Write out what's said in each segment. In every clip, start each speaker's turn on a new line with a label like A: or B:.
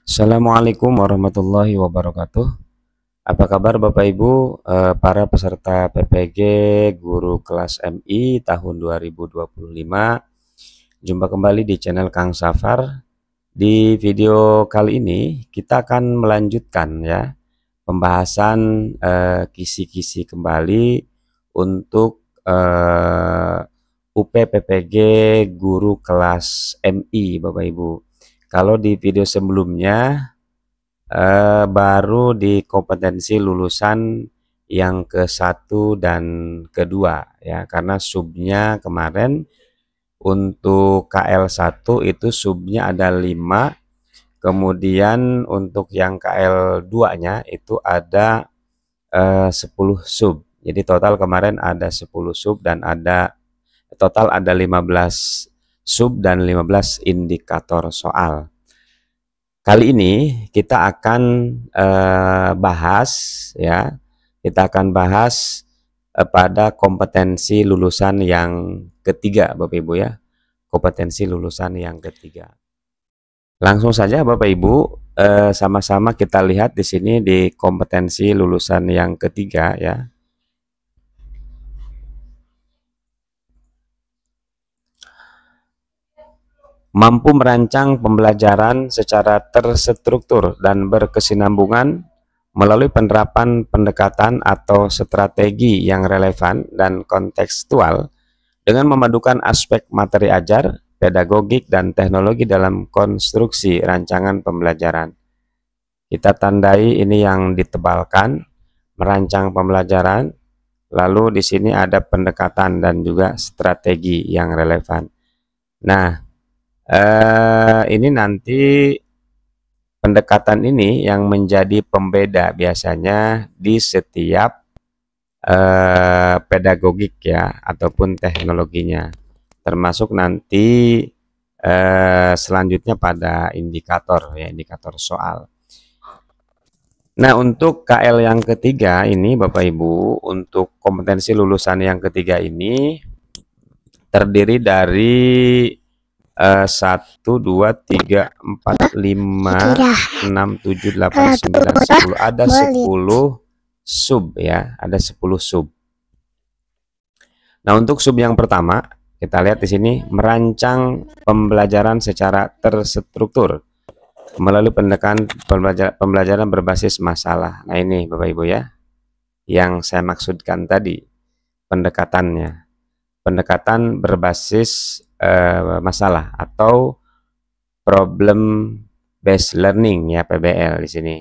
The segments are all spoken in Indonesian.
A: Assalamualaikum warahmatullahi wabarakatuh. Apa kabar Bapak Ibu, para peserta PPG Guru Kelas MI tahun 2025? Jumpa kembali di channel Kang Safar. Di video kali ini kita akan melanjutkan ya pembahasan kisi-kisi kembali untuk UP PPG Guru Kelas MI Bapak Ibu. Kalau di video sebelumnya baru di kompetensi lulusan yang ke-1 dan kedua ya, karena subnya kemarin untuk KL1 itu subnya ada 5, kemudian untuk yang KL2 nya itu ada 10 sub. Jadi total kemarin ada 10 sub dan total ada 15 sub dan 15 indikator soal. Kali ini kita akan bahas ya, pada kompetensi lulusan yang ketiga Bapak Ibu ya, kompetensi lulusan yang ketiga. Langsung saja Bapak Ibu, sama-sama kita lihat di sini di kompetensi lulusan yang ketiga ya. Mampu merancang pembelajaran secara terstruktur dan berkesinambungan melalui penerapan pendekatan atau strategi yang relevan dan kontekstual dengan memadukan aspek materi ajar, pedagogik, dan teknologi dalam konstruksi rancangan pembelajaran. Kita tandai ini yang ditebalkan, merancang pembelajaran, lalu di sini ada pendekatan dan juga strategi yang relevan. Nah, ini nanti pendekatan ini yang menjadi pembeda biasanya di setiap pedagogik ya ataupun teknologinya, termasuk nanti selanjutnya pada indikator ya, indikator soal. Nah, untuk KL yang ketiga ini Bapak Ibu, untuk kompetensi lulusan yang ketiga ini terdiri dari 1, 2, 3, 4, 5, 6, 7, 8, 9, 10. Ada 10 sub ya, ada 10 sub. Nah, untuk sub yang pertama, kita lihat di sini merancang pembelajaran secara terstruktur melalui pendekatan pembelajaran berbasis masalah. Nah, ini Bapak Ibu ya, yang saya maksudkan tadi pendekatannya. Pendekatan berbasis masalah atau problem based learning ya, PBL di sini.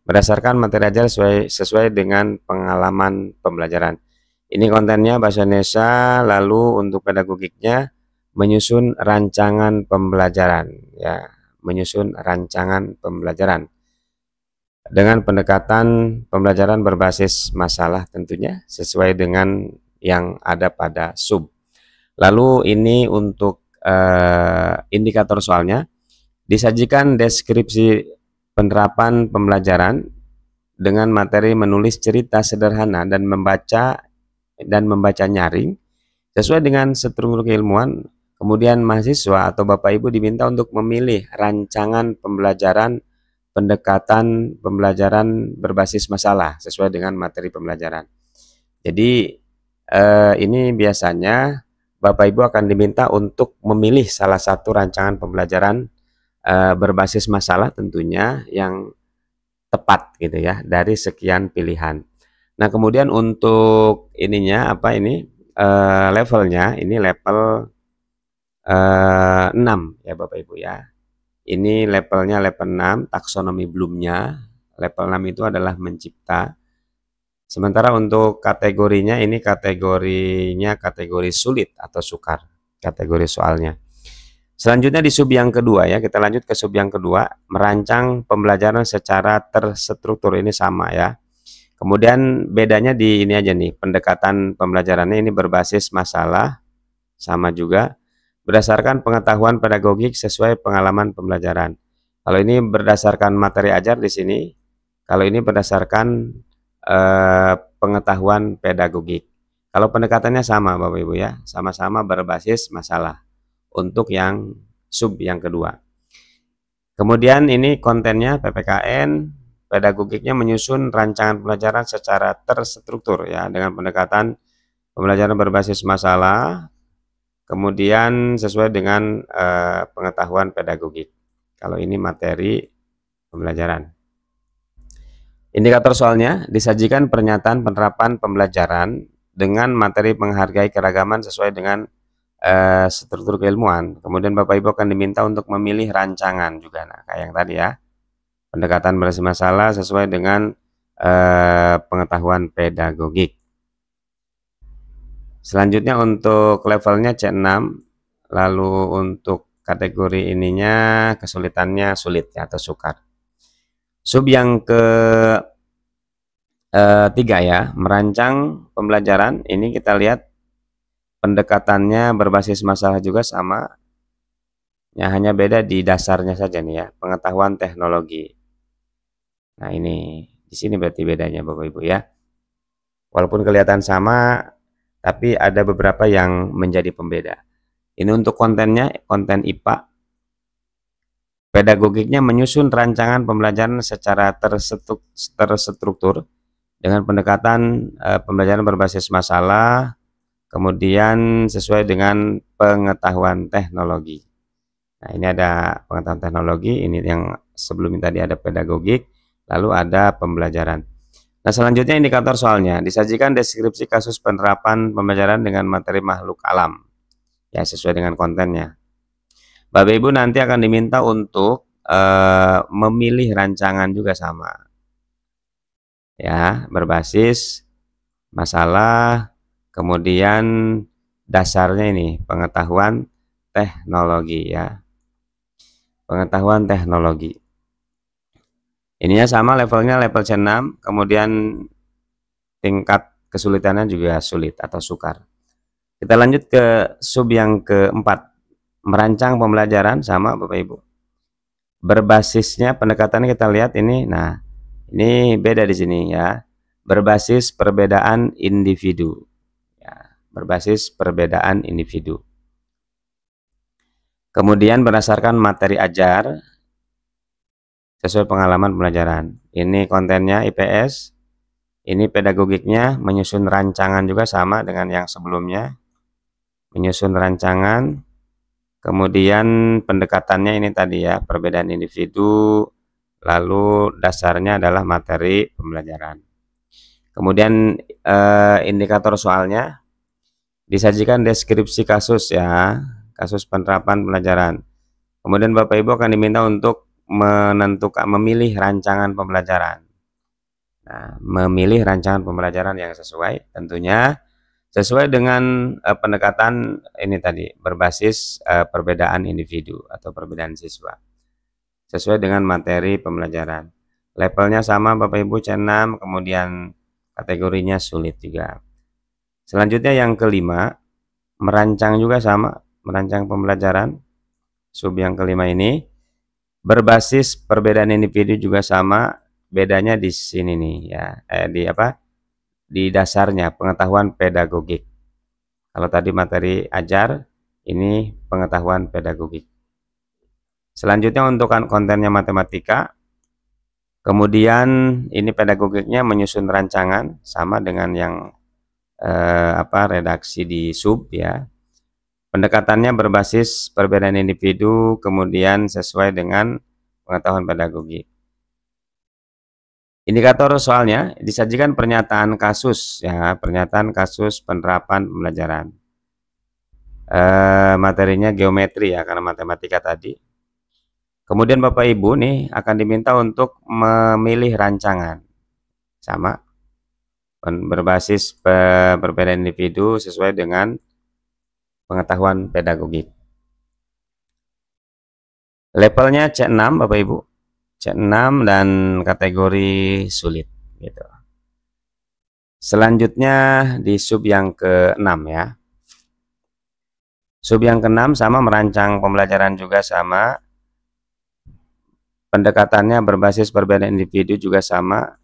A: Berdasarkan materi ajar sesuai dengan pengalaman pembelajaran. Ini kontennya bahasa Indonesia, lalu untuk pedagogiknya menyusun rancangan pembelajaran ya, menyusun rancangan pembelajaran dengan pendekatan pembelajaran berbasis masalah tentunya sesuai dengan yang ada pada sub. Lalu ini untuk indikator soalnya, disajikan deskripsi penerapan pembelajaran dengan materi menulis cerita sederhana dan membaca nyaring sesuai dengan struktur keilmuan. Kemudian mahasiswa atau Bapak Ibu diminta untuk memilih rancangan pembelajaran pendekatan pembelajaran berbasis masalah sesuai dengan materi pembelajaran. Jadi ini biasanya Bapak Ibu akan diminta untuk memilih salah satu rancangan pembelajaran berbasis masalah tentunya yang tepat gitu ya dari sekian pilihan. Nah, kemudian untuk ininya apa ini levelnya, ini level 6 ya Bapak Ibu ya. Ini levelnya level 6 taksonomi Bloomnya. Level 6 itu adalah mencipta. Sementara untuk kategorinya ini kategorinya kategori sulit atau sukar, kategori soalnya. Selanjutnya di sub yang kedua ya, kita lanjut ke sub yang kedua, merancang pembelajaran secara terstruktur, ini sama ya. Kemudian bedanya di ini aja nih, pendekatan pembelajarannya ini berbasis masalah, sama juga, berdasarkan pengetahuan pedagogik sesuai pengalaman pembelajaran. Kalau ini berdasarkan materi ajar di sini, kalau ini berdasarkan pengetahuan pedagogik. Kalau pendekatannya sama Bapak Ibu ya, sama-sama berbasis masalah untuk yang sub yang kedua. Kemudian ini kontennya PPKN, pedagogiknya menyusun rancangan pembelajaran secara terstruktur ya dengan pendekatan pembelajaran berbasis masalah, kemudian sesuai dengan pengetahuan pedagogik. Kalau ini materi pembelajaran. Indikator soalnya disajikan pernyataan penerapan pembelajaran dengan materi menghargai keragaman sesuai dengan struktur keilmuan. Kemudian Bapak Ibu akan diminta untuk memilih rancangan juga. Nah, kayak yang tadi ya, pendekatan berbasis masalah sesuai dengan pengetahuan pedagogik. Selanjutnya untuk levelnya C6, lalu untuk kategori ininya kesulitannya sulit ya, atau sukar. Sub yang ke tiga ya, merancang pembelajaran. Ini kita lihat pendekatannya berbasis masalah juga sama, ya hanya beda di dasarnya saja nih ya, pengetahuan teknologi. Nah ini di sini berarti bedanya Bapak Ibu ya. Walaupun kelihatan sama, tapi ada beberapa yang menjadi pembeda. Ini untuk kontennya, konten IPA. Pedagogiknya menyusun rancangan pembelajaran secara terstruktur dengan pendekatan pembelajaran berbasis masalah, kemudian sesuai dengan pengetahuan teknologi. Nah, ini ada pengetahuan teknologi, ini yang sebelumnya tadi ada pedagogik, lalu ada pembelajaran. Nah, selanjutnya indikator soalnya, disajikan deskripsi kasus penerapan pembelajaran dengan materi makhluk alam. Ya, sesuai dengan kontennya. Bapak Ibu nanti akan diminta untuk memilih rancangan juga sama. Ya, berbasis masalah, kemudian dasarnya ini pengetahuan teknologi ya. Pengetahuan teknologi. Ininya sama levelnya level C6, kemudian tingkat kesulitannya juga sulit atau sukar. Kita lanjut ke sub yang keempat, merancang pembelajaran sama Bapak Ibu. Berbasisnya pendekatannya kita lihat ini, nah ini beda di sini ya, berbasis perbedaan individu, ya, berbasis perbedaan individu. Kemudian berdasarkan materi ajar sesuai pengalaman pembelajaran. Ini kontennya IPS, ini pedagogiknya menyusun rancangan juga sama dengan yang sebelumnya, menyusun rancangan. Kemudian pendekatannya ini tadi ya, perbedaan individu, lalu dasarnya adalah materi pembelajaran. Kemudian indikator soalnya disajikan deskripsi kasus ya, kasus penerapan pembelajaran. Kemudian Bapak Ibu akan diminta untuk menentukan, memilih rancangan pembelajaran. Nah, memilih rancangan pembelajaran yang sesuai, tentunya sesuai dengan pendekatan ini tadi, berbasis perbedaan individu atau perbedaan siswa, sesuai dengan materi pembelajaran. Levelnya sama Bapak Ibu C6, kemudian kategorinya sulit juga. Selanjutnya yang kelima, merancang juga sama, merancang pembelajaran. Sub yang kelima ini berbasis perbedaan individu juga sama, bedanya di sini nih ya, di dasarnya pengetahuan pedagogik. Kalau tadi materi ajar, ini pengetahuan pedagogik. Selanjutnya untuk kontennya matematika, kemudian ini pedagogiknya menyusun rancangan sama dengan yang redaksi di sub ya. Pendekatannya berbasis perbedaan individu, kemudian sesuai dengan pengetahuan pedagogik. Indikator soalnya disajikan pernyataan kasus ya, pernyataan kasus penerapan pembelajaran. Materinya geometri ya, karena matematika tadi. Kemudian Bapak Ibu nih akan diminta untuk memilih rancangan sama, berbasis perbedaan individu sesuai dengan pengetahuan pedagogik. Levelnya C6 Bapak Ibu, C6 dan kategori sulit gitu. Selanjutnya di sub yang ke-6 ya. Sub yang ke-6 sama, merancang pembelajaran juga sama. Pendekatannya berbasis perbedaan individu juga sama,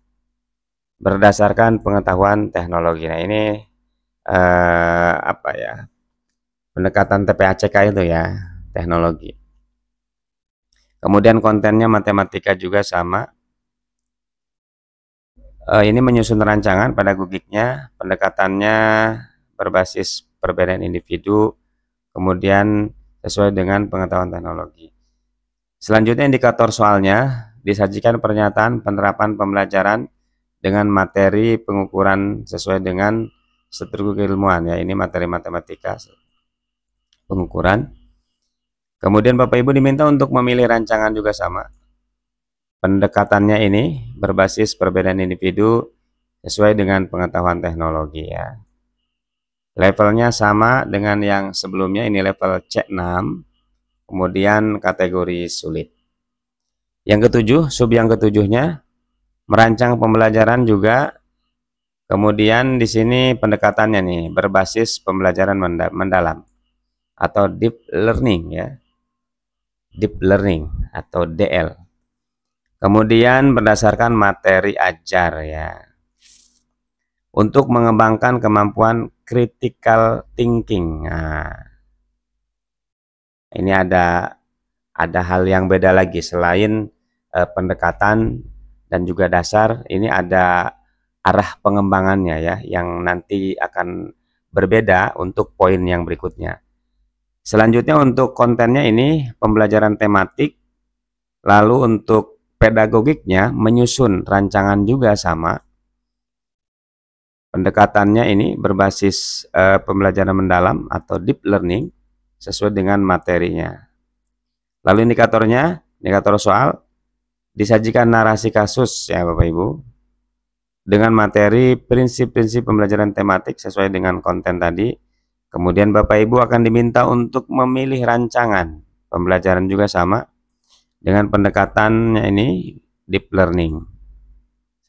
A: berdasarkan pengetahuan teknologi. Nah ini pendekatan TPACK itu ya, teknologi. Kemudian kontennya matematika juga sama. Ini menyusun rancangan pedagogiknya, pendekatannya berbasis perbedaan individu, kemudian sesuai dengan pengetahuan teknologi. Selanjutnya indikator soalnya, disajikan pernyataan penerapan pembelajaran dengan materi pengukuran sesuai dengan struktur keilmuan ya. Ini materi matematika pengukuran. Kemudian Bapak Ibu diminta untuk memilih rancangan juga sama. Pendekatannya ini berbasis perbedaan individu sesuai dengan pengetahuan teknologi ya. Levelnya sama dengan yang sebelumnya, ini level C6. Kemudian kategori sulit. Yang ketujuh, sub yang ketujuhnya merancang pembelajaran juga. Kemudian di sini pendekatannya nih berbasis pembelajaran mendalam atau deep learning ya. Deep learning atau DL. Kemudian berdasarkan materi ajar ya. Untuk mengembangkan kemampuan critical thinking. Nah, ini ada hal yang beda lagi selain pendekatan dan juga dasar. Ini ada arah pengembangannya ya, yang nanti akan berbeda untuk poin yang berikutnya. Selanjutnya untuk kontennya ini pembelajaran tematik. Lalu untuk pedagogiknya menyusun rancangan juga sama. Pendekatannya ini berbasis pembelajaran mendalam atau deep learning sesuai dengan materinya. Lalu indikatornya, indikator soal, disajikan narasi kasus ya Bapak Ibu, dengan materi prinsip-prinsip pembelajaran tematik sesuai dengan konten tadi. Kemudian Bapak Ibu akan diminta untuk memilih rancangan pembelajaran juga sama, dengan pendekatannya ini deep learning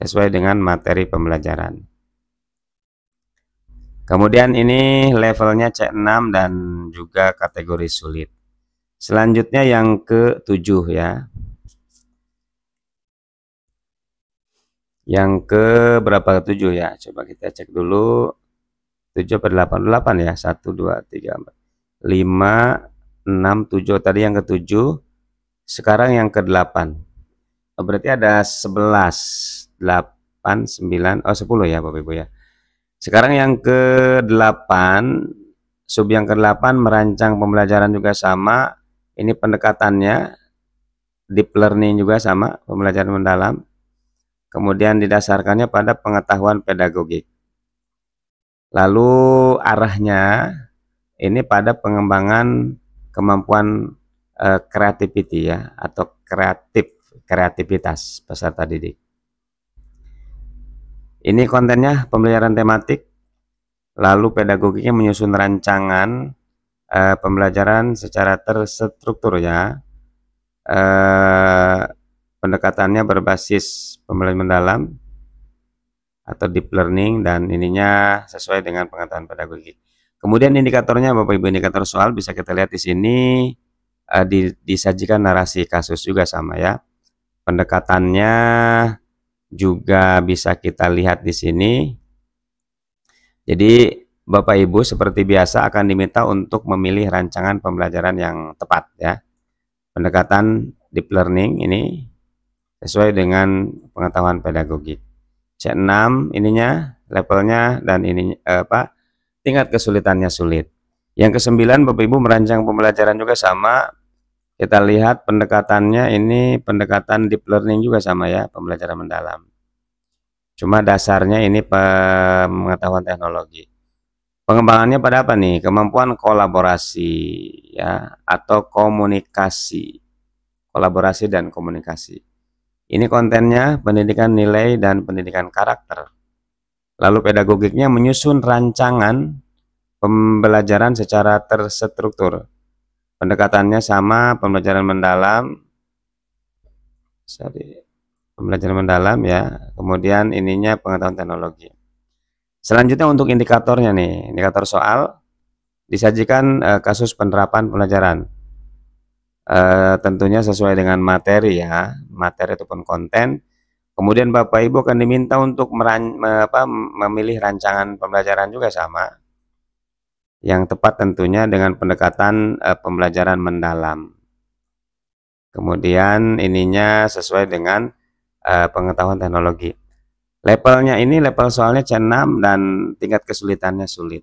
A: sesuai dengan materi pembelajaran. Kemudian ini levelnya C6 dan juga kategori sulit. Selanjutnya yang ke-7 ya. Yang ke berapa? 7 ya. Coba kita cek dulu. 7 per 8? 8 ya. 1, 2, 3, 4, 5, 6, 7. Tadi yang ke-7. Sekarang yang ke-8. Berarti ada 11, 8, 9, 10 ya Bapak Ibu ya. Sekarang yang ke-8, sub yang ke-8 merancang pembelajaran juga sama. Ini pendekatannya deep learning juga sama, pembelajaran mendalam. Kemudian didasarkannya pada pengetahuan pedagogik. Lalu arahnya ini pada pengembangan kemampuan creativity ya, atau kreativitas peserta didik. Ini kontennya pembelajaran tematik, lalu pedagogiknya menyusun rancangan pembelajaran secara terstruktur ya. Pendekatannya berbasis pembelajaran mendalam atau deep learning, dan ininya sesuai dengan pengetahuan pedagogik. Kemudian indikatornya Bapak Ibu, indikator soal bisa kita lihat di sini, disajikan narasi kasus juga sama ya. Pendekatannya juga bisa kita lihat di sini. Jadi Bapak Ibu seperti biasa akan diminta untuk memilih rancangan pembelajaran yang tepat ya. Pendekatan deep learning ini sesuai dengan pengetahuan pedagogik. C6 ininya levelnya, dan ini tingkat kesulitannya sulit. Yang ke-9 Bapak Ibu merancang pembelajaran juga sama. Kita lihat pendekatannya ini pendekatan deep learning juga sama ya, pembelajaran mendalam. Cuma dasarnya ini pengetahuan teknologi. Pengembangannya pada apa nih? Kemampuan kolaborasi ya, atau komunikasi. Kolaborasi dan komunikasi. Ini kontennya pendidikan nilai dan pendidikan karakter. Lalu pedagogiknya menyusun rancangan pembelajaran secara terstruktur. Pendekatannya sama, pembelajaran mendalam. Pembelajaran mendalam ya. Kemudian ininya pengetahuan teknologi. Selanjutnya untuk indikatornya nih, indikator soal, disajikan kasus penerapan pembelajaran. Tentunya sesuai dengan materi ya, materi ataupun konten. Kemudian Bapak Ibu akan diminta untuk memilih rancangan pembelajaran juga sama, yang tepat tentunya dengan pendekatan pembelajaran mendalam. Kemudian ininya sesuai dengan pengetahuan teknologi. Levelnya ini level soalnya C6 dan tingkat kesulitannya sulit.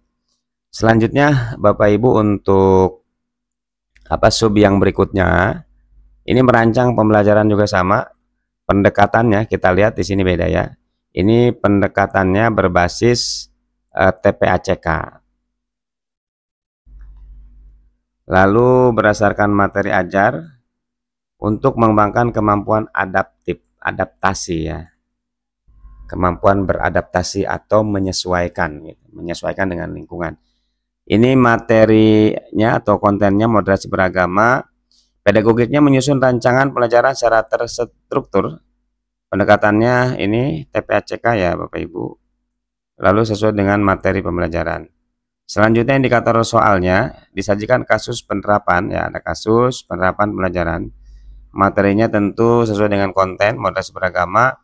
A: Selanjutnya Bapak Ibu untuk sub yang berikutnya, ini merancang pembelajaran juga sama. Pendekatannya kita lihat di sini beda ya. Ini pendekatannya berbasis TPACK. Lalu berdasarkan materi ajar untuk mengembangkan kemampuan adaptasi ya. Kemampuan beradaptasi atau menyesuaikan dengan lingkungan. Ini materinya atau kontennya moderasi beragama. Pedagogiknya menyusun rancangan pelajaran secara terstruktur. Pendekatannya ini TPACK ya Bapak Ibu. Lalu sesuai dengan materi pembelajaran. Selanjutnya indikator soalnya disajikan kasus penerapan ya, ada kasus penerapan pelajaran. Materinya tentu sesuai dengan konten moderasi beragama.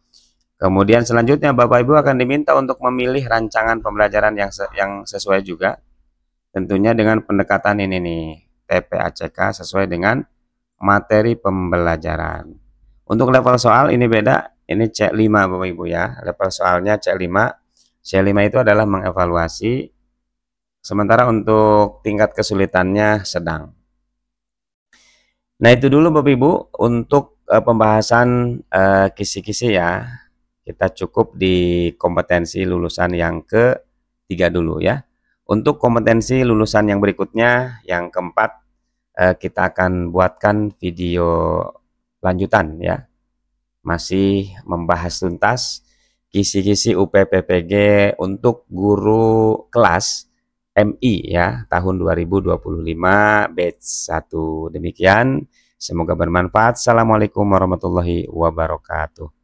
A: Kemudian selanjutnya Bapak Ibu akan diminta untuk memilih rancangan pembelajaran yang sesuai juga. Tentunya dengan pendekatan ini nih, TPACK sesuai dengan materi pembelajaran. Untuk level soal ini beda, ini C5 Bapak Ibu ya. Level soalnya C5. C5 itu adalah mengevaluasi, sementara untuk tingkat kesulitannya sedang. Nah, itu dulu Bapak Ibu untuk pembahasan kisi-kisi ya. Kita cukup di kompetensi lulusan yang ketiga dulu ya. Untuk kompetensi lulusan yang berikutnya, yang keempat, kita akan buatkan video lanjutan ya. Masih membahas tuntas kisi-kisi UPPPG untuk guru kelas MI ya, tahun 2025 batch 1. Demikian, semoga bermanfaat. Assalamualaikum warahmatullahi wabarakatuh.